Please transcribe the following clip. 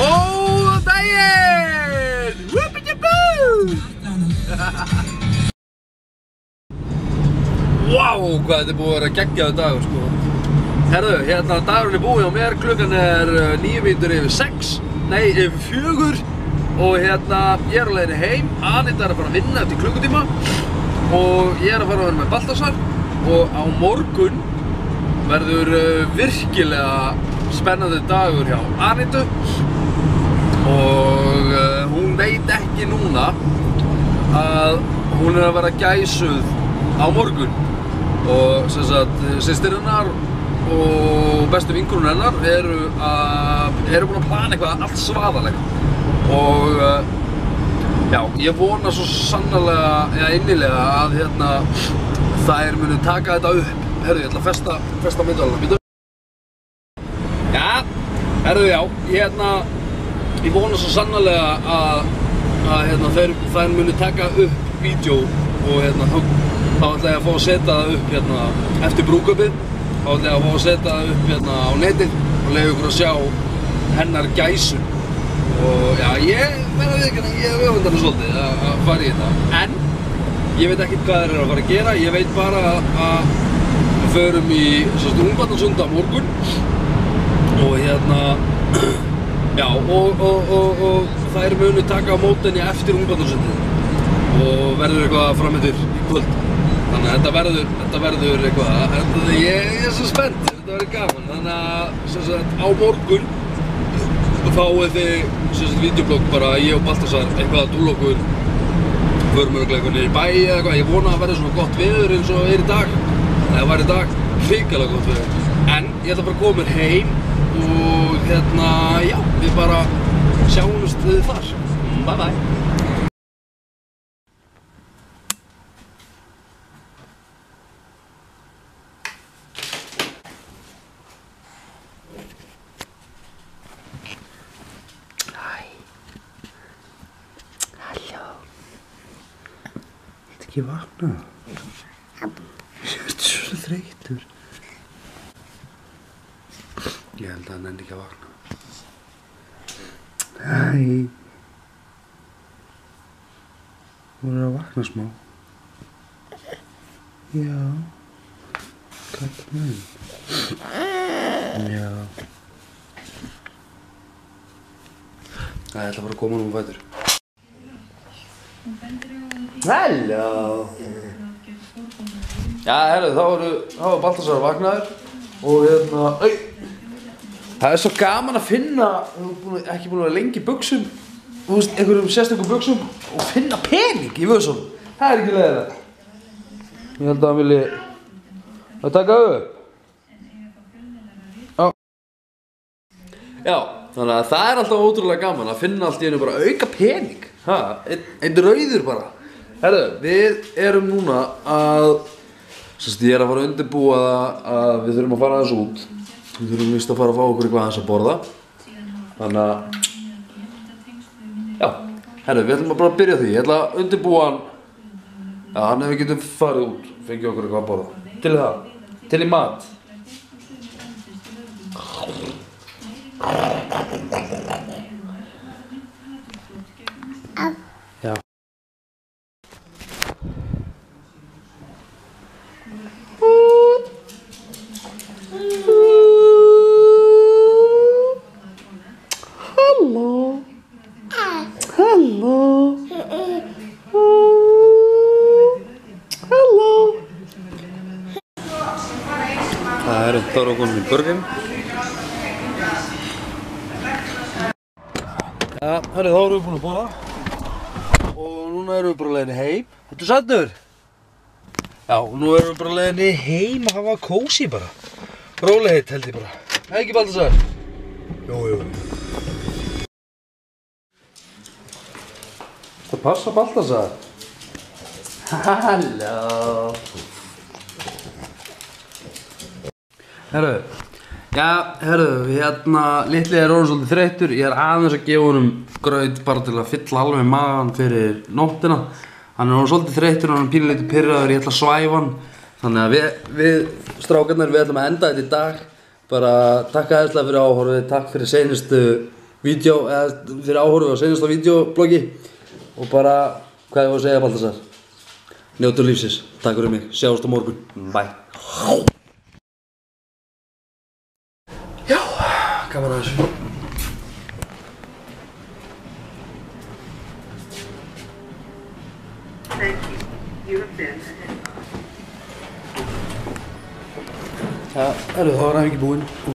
Góðan daginn! Whoopity-boo! Vá, hvað þetta er búið að vera geggjaður dagur, sko. Herðu, hérna dagurinn er búið á mér, klukkan er 6:09, nei, yfir 4. Og hérna, ég er á leiðinni heim, Anita er að fara að vinna eftir klukkutíma. Og ég er að fara að vera með Baltasar. Og á morgun verður virkilega spennandi dagur hjá Anitu. Og hún veit ekki núna að hún er að vera gæsuð á morgun. Og sem sagt, systir hennar og bestu vinkonur hennar eru búin að plana eitthvað allt svaðalegt. Og já, ég vona svo sannarlega, eða innilega að hérna þær munu taka þetta upp. Herðu, ég ætla að festa myndalina, býtu. Já, herðu, já, ég vona svo sannarlega að hérna, þær munu taka upp vídeo og hérna, þá ætla ég að fá að setja það upp hérna eftir brúðkaupið. Þá ætla ég að fá að setja það upp hérna á netið og leyfa ykkur að sjá hennar gæsu. Og já, ég verð að viðurkenna, ég öfunda hana svolítið að fara í þetta. En ég veit ekkert hvað þeir eru að fara að gera. Ég veit bara að við förum í Ungbarnasund á morgun. Og hérna, já, og þær munu taka á móti henni eftir Ungbarnasundið. Og verður eitthvað framöndur í kvöld. Þannig að þetta verður eitthvað, ég er svo spennt, þetta verður gaman. Þannig að, sem sagt, á morgun fáið þið videoblogg bara ég og Baltasar eitthvað að dúlla okkur, förum örugglega eitthvað niður í bæ eða eitthvað. Ég vona að verði svona gott veður eins og er í dag. Það var í dag hrikalega gott veður. En ég ætla bara að koma mér heim og hérna, já, við bara sjáumst við þar. Bye bye. Ég vakna. Ég er svo þreyttur. Ég held að hann nenni ekki að vakna. Hæ. Þú er að vakna smá. Já. Kallinn minn. Já. Það ætla bara að koma nú um fætur. Halló! Já, herru, þá var Baltasar vaknaður og hérna, það er svo gaman að finna, þú ert ekki búin að vera lengi í buxum, þú veist, einhverjum sérstökum buxum og finna pening í vöðsum. Það er ekki leiðilegt. Ég held að hann vilji að taka upp. Já, þannig að það er alltaf ótrúlega gaman að finna allt í einu bara auka pening. Einn rauður bara. Herru, við erum núna ég er að fara að undirbúa að við þurfum að fara aðeins út. Við þurfum víst að fara að fá okkur eitthvað aðeins að borða. Þannig að, já, herru, við ætlum bara að byrja því. Ég ætla að undirbúa hann, já, þannig að við getum farið út, fengið okkur eitthvað að borða. Til í það, til í mat. Já. Halló. Halló. Halló. Það er þá komin í burgerinn. Já, herri, þá erum við búin að borða. Og núna erum við bara á leiðinni heim. Þetta sættur? Já, nú erum við bara á leiðinni heim að hafa kósí bara. Rólegheit held ég bara. Nei, ekki Baltasar? Jú. Það passa Baltasar. Halló. Herru, já, herru, hérna, litli er orðinn svolítið þreyttur. Ég er aðeins að gefa honum graut bara til að fylla alveg magann fyrir nóttina. Hann er orðinn svolítið þreyttur, hann er pínulítið pirraður, ég ætla að svæfa hann. Þannig að við strákarnir, við ætlum að enda þetta í dag. Bara takk aðeinslega fyrir áhorfið, takk fyrir seinustu vídeo, eða fyrir áhorfið á seinasta vídeobloggi og bara, hvað ég að segja Baltasar? Njóttu lífsins, takk fyrir mig, sjáumst á morgun, bye. Já, gaman að þessu. Thank you. You have been ahead. Já, þá var hann ekki búinn.